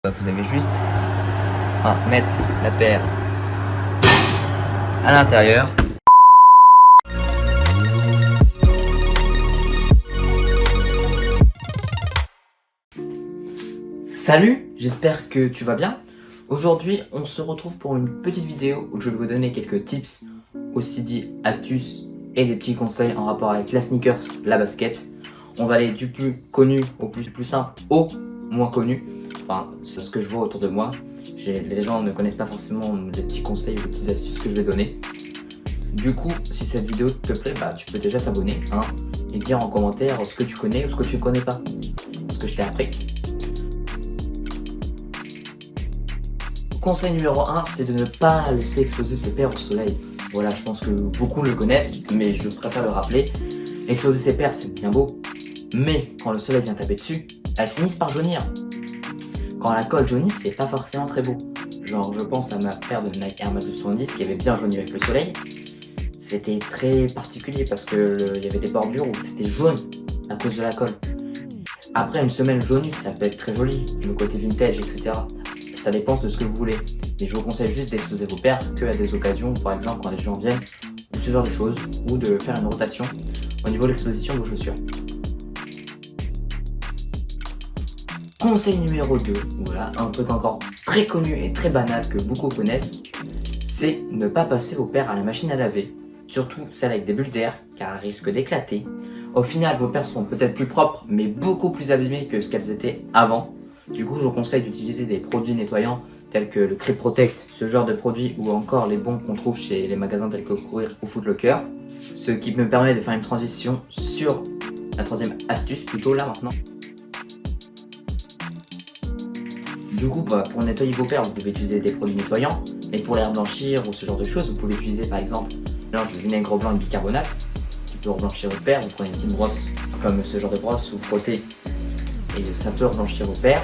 Vous avez juste à mettre la paire à l'intérieur. Salut, j'espère que tu vas bien. Aujourd'hui, on se retrouve pour une petite vidéo où je vais vous donner quelques tips, aussi dit astuces et des petits conseils en rapport avec la sneaker, la basket. On va aller du plus connu au plus simple au moins connu. Enfin, c'est ce que je vois autour de moi. Les gens ne connaissent pas forcément les petits conseils, les petites astuces que je vais donner. Du coup, si cette vidéo te plaît, tu peux déjà t'abonner et dire en commentaire ce que tu connais ou ce que tu ne connais pas. Ce que je t'ai appris. Conseil numéro 1, c'est de ne pas laisser exposer ses paires au soleil. Voilà, je pense que beaucoup le connaissent, mais je préfère le rappeler. Exposer ses paires, c'est bien beau, mais quand le soleil vient taper dessus, elles finissent par jaunir. Quand la colle jaunisse, c'est pas forcément très beau. Genre, je pense à ma paire de Nike Air Max 270 qui avait bien jauni avec le soleil. C'était très particulier parce que il y avait des bordures où c'était jaune à cause de la colle. Après une semaine jaunie, ça peut être très joli, le côté vintage, etc. Ça dépend de ce que vous voulez. Mais je vous conseille juste d'exposer vos paires que à des occasions, par exemple quand les gens viennent, ou ce genre de choses, ou de faire une rotation au niveau de l'exposition de vos chaussures. Conseil numéro 2, voilà, un truc encore très connu et très banal que beaucoup connaissent, c'est ne pas passer vos paires à la machine à laver, surtout celles avec des bulles d'air, car elles risquent d'éclater. Au final, vos paires seront peut-être plus propres, mais beaucoup plus abîmées que ce qu'elles étaient avant. Du coup, je vous conseille d'utiliser des produits nettoyants tels que le Crep Protect, ce genre de produits, ou encore les bons qu'on trouve chez les magasins tels que Courir ou Foot Locker. Ce qui me permet de faire une transition sur la troisième astuce, plutôt là maintenant. Du coup, pour nettoyer vos paires, vous pouvez utiliser des produits nettoyants. Et pour les reblanchir ou ce genre de choses, vous pouvez utiliser par exemple mélange de vinaigre blanc et de bicarbonate qui peut reblanchir vos paires. Vous prenez une petite brosse comme ce genre de brosse, vous frottez et ça peut reblanchir vos paires.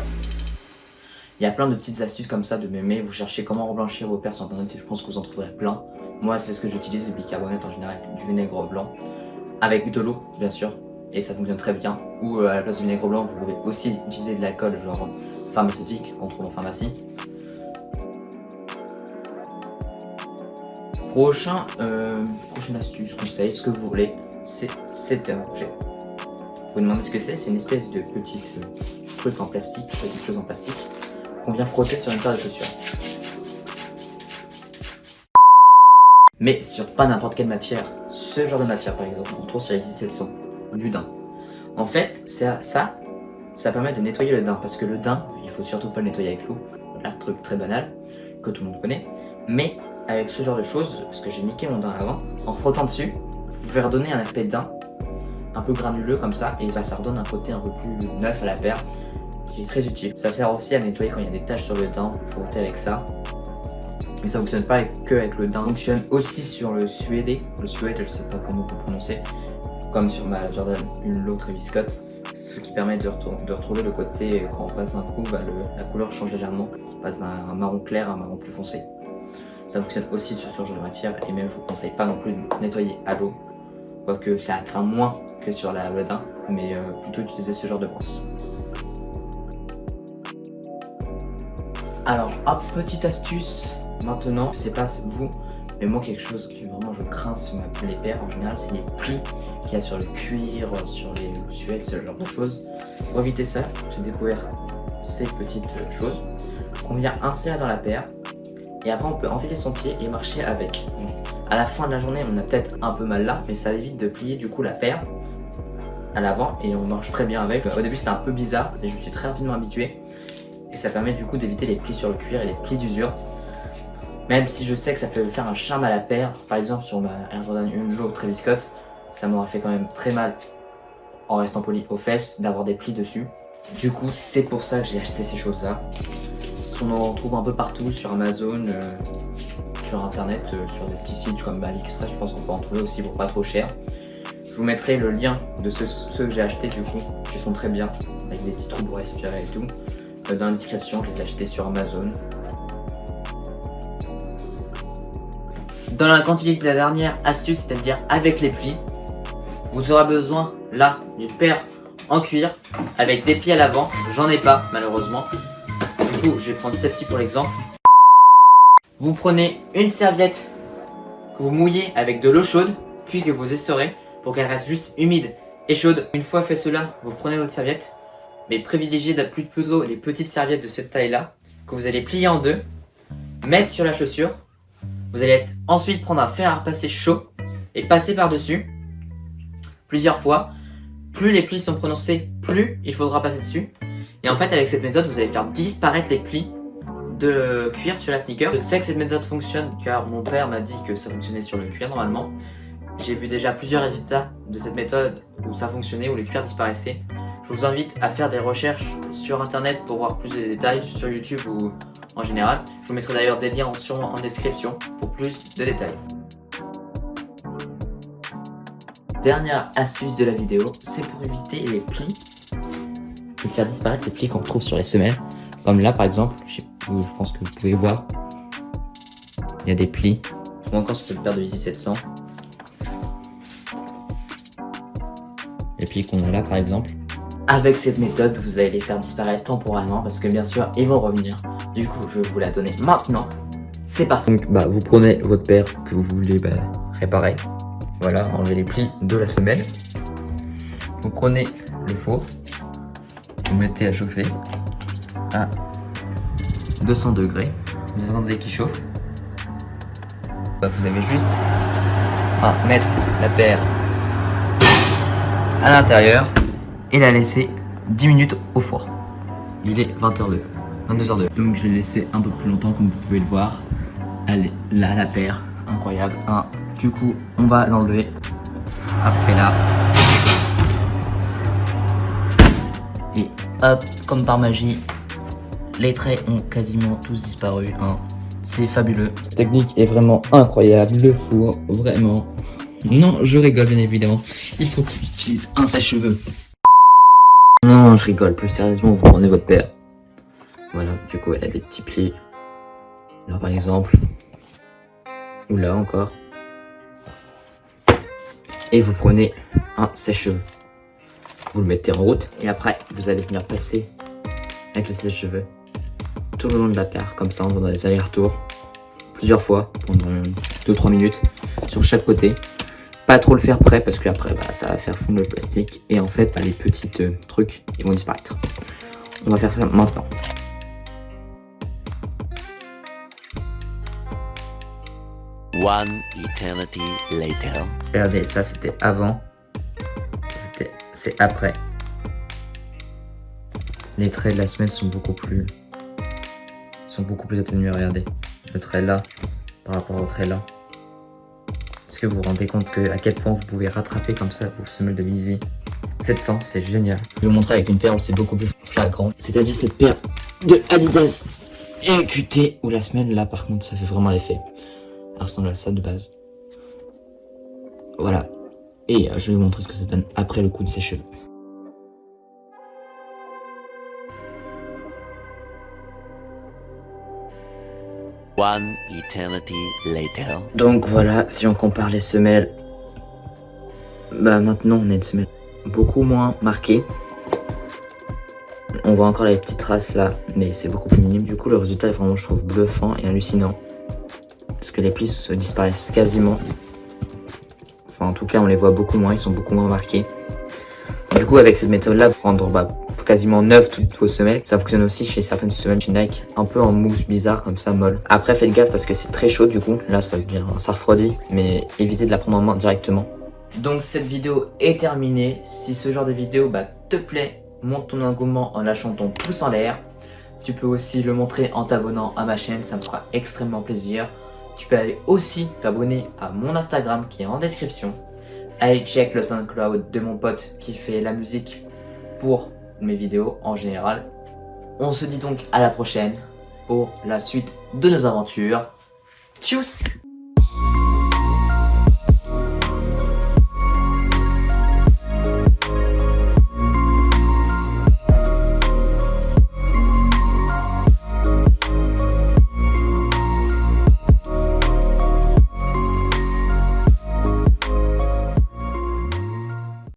Il y a plein de petites astuces comme ça de mémés. Vous cherchez comment reblanchir vos paires sur internet et je pense que vous en trouverez plein. Moi, c'est ce que j'utilise, le bicarbonate en général, du vinaigre blanc avec de l'eau, bien sûr. Et ça fonctionne très bien. Ou à la place du vinaigre blanc, vous pouvez aussi utiliser de l'alcool, genre pharmaceutique qu'on trouve en pharmacie. Prochaine astuce, conseil, ce que vous voulez, c'est cet objet. Vous vous demandez ce que c'est une espèce de petit truc en plastique, petite chose en plastique, qu'on vient frotter sur une paire de chaussures. Mais sur pas n'importe quelle matière. Ce genre de matière par exemple, on trouve sur les 1700, du daim. En fait, ça permet de nettoyer le daim, parce que le daim, il faut surtout pas le nettoyer avec l'eau. Voilà, truc très banal, que tout le monde connaît. Mais avec ce genre de choses, parce que j'ai niqué mon daim avant, en frottant dessus, vous pouvez redonner un aspect de daim, un peu granuleux comme ça, et ça redonne un côté un peu plus neuf à la paire, qui est très utile. Ça sert aussi à nettoyer quand il y a des taches sur le daim, vous frottez avec ça. Mais ça fonctionne pas que avec le daim, ça fonctionne aussi sur le suédé. Le suède, je sais pas comment vous prononcez, comme sur ma Jordan une Low Travis Scott, ce qui permet de retrouver le côté, quand on passe un coup, la couleur change légèrement, on passe d'un marron clair à un marron plus foncé. Ça fonctionne aussi sur ce genre de matière et même je vous conseille pas non plus de nettoyer à l'eau, quoique ça craint moins que sur le daim, mais plutôt utiliser ce genre de brosse. Alors, petite astuce maintenant, je sais pas vous, mais moi quelque chose que vraiment je crains sur les paires en général, c'est les plis qu'il y a sur le cuir, sur les suèdes, ce genre de choses. Pour éviter ça, j'ai découvert ces petites choses qu'on vient insérer dans la paire et après on peut enfiler son pied et marcher avec. Donc, à la fin de la journée, on a peut-être un peu mal là, mais ça évite de plier du coup la paire à l'avant et on marche très bien avec. Au début c'était un peu bizarre, mais je me suis très rapidement habitué et ça permet du coup d'éviter les plis sur le cuir et les plis d'usure. Même si je sais que ça peut faire un charme à la paire, par exemple sur ma Air Jordan 1 Low Travis Scott, ça m'aura fait quand même très mal, en restant poli, aux fesses, d'avoir des plis dessus. Du coup, c'est pour ça que j'ai acheté ces choses-là. On en trouve un peu partout, sur Amazon, sur internet, sur des petits sites comme AliExpress, je pense qu'on peut en trouver aussi pour pas trop cher. Je vous mettrai le lien de ceux que j'ai achetés du coup, qui sont très bien, avec des petits trous pour respirer et tout, dans la description. Je les ai achetés sur Amazon. Dans la continuité de la dernière astuce, c'est-à-dire avec les plis, vous aurez besoin là d'une paire en cuir avec des plis à l'avant. J'en ai pas malheureusement. Du coup, je vais prendre celle-ci pour l'exemple. Vous prenez une serviette que vous mouillez avec de l'eau chaude, puis que vous essorez pour qu'elle reste juste humide et chaude. Une fois fait cela, vous prenez votre serviette, mais privilégiez plutôt les petites serviettes de cette taille-là, que vous allez plier en deux, mettre sur la chaussure. Vous allez ensuite prendre un fer à repasser chaud et passer par-dessus plusieurs fois. Plus les plis sont prononcés, plus il faudra passer dessus. Et en fait, avec cette méthode, vous allez faire disparaître les plis de cuir sur la sneaker. Je sais que cette méthode fonctionne car mon père m'a dit que ça fonctionnait sur le cuir normalement. J'ai vu déjà plusieurs résultats de cette méthode où ça fonctionnait, où le cuir disparaissait. Je vous invite à faire des recherches sur internet pour voir plus de détails, sur YouTube ou en général. Je vous mettrai d'ailleurs des liens en description pour plus de détails. Dernière astuce de la vidéo, c'est pour éviter les plis et de faire disparaître les plis qu'on retrouve sur les semelles. Comme là par exemple, je pense que vous pouvez voir, il y a des plis. Ou encore sur cette paire de Yeezy 700. Les plis qu'on a là par exemple. Avec cette méthode, vous allez les faire disparaître temporairement parce que bien sûr, ils vont revenir. Du coup, je vais vous la donner maintenant. C'est parti. Donc, vous prenez votre paire que vous voulez réparer. Voilà, enlevez les plis de la semelle. Vous prenez le four, vous mettez à chauffer à 200 degrés. Vous attendez qu'il chauffe. Vous avez juste à mettre la paire à l'intérieur et la laisser 10 minutes au four. Il est 22h02. Donc je l'ai laissé un peu plus longtemps comme vous pouvez le voir. Elle est là la paire, incroyable. Du coup on va l'enlever. Après là. Et hop, comme par magie, les traits ont quasiment tous disparu. C'est fabuleux. La technique est vraiment incroyable. Le four, vraiment. Non, je rigole bien évidemment. Il faut que j'utilise un sèche-cheveux. Non, je rigole. Plus sérieusement, vous prenez votre paire. Voilà, du coup, elle a des petits plis. Là, par exemple. Ou là encore. Et vous prenez un sèche-cheveux. Vous le mettez en route. Et après, vous allez venir passer avec le sèche-cheveux tout le long de la paire. Comme ça, on a des allers-retours. Plusieurs fois, pendant 2-3 minutes. Sur chaque côté. Pas trop le faire près parce que après ça va faire fondre le plastique et en fait les petits trucs ils vont disparaître. On va faire ça maintenant. One eternity later. Regardez, ça c'était avant, c'est après. Les traits de la semelle sont beaucoup plus atténués. Regardez, le trait là par rapport au trait là. Est-ce que vous vous rendez compte à quel point vous pouvez rattraper comme ça vos semelles de Yeezy 700, c'est génial. Je vais vous montrer avec une paire où c'est beaucoup plus flagrant. C'est-à-dire cette paire de Adidas EQT où la semelle là par contre ça fait vraiment l'effet. Elle ressemble à ça de base. Voilà. Et je vais vous montrer ce que ça donne après le coup de sèche-cheveux. One eternity later. Donc voilà, si on compare les semelles, maintenant on a une semelle beaucoup moins marquée. On voit encore les petites traces là, mais c'est beaucoup plus minime. Du coup le résultat est vraiment, je trouve, bluffant et hallucinant. Parce que les plis se disparaissent quasiment. Enfin en tout cas on les voit beaucoup moins, ils sont beaucoup moins marqués. Du coup avec cette méthode là, prendre quasiment neuf toutes vos semelles. Ça fonctionne aussi chez certaines semelles chez Nike, un peu en mousse bizarre comme ça, molle. Après faites gaffe parce que c'est très chaud du coup, là ça refroidit, mais évitez de la prendre en main directement. Donc cette vidéo est terminée. Si ce genre de vidéo te plaît, montre ton engouement en lâchant ton pouce en l'air. Tu peux aussi le montrer en t'abonnant à ma chaîne, ça me fera extrêmement plaisir. Tu peux aller aussi t'abonner à mon Instagram qui est en description. Allez check le SoundCloud de mon pote qui fait la musique pour mes vidéos en général. On se dit donc à la prochaine pour la suite de nos aventures. Tchuss!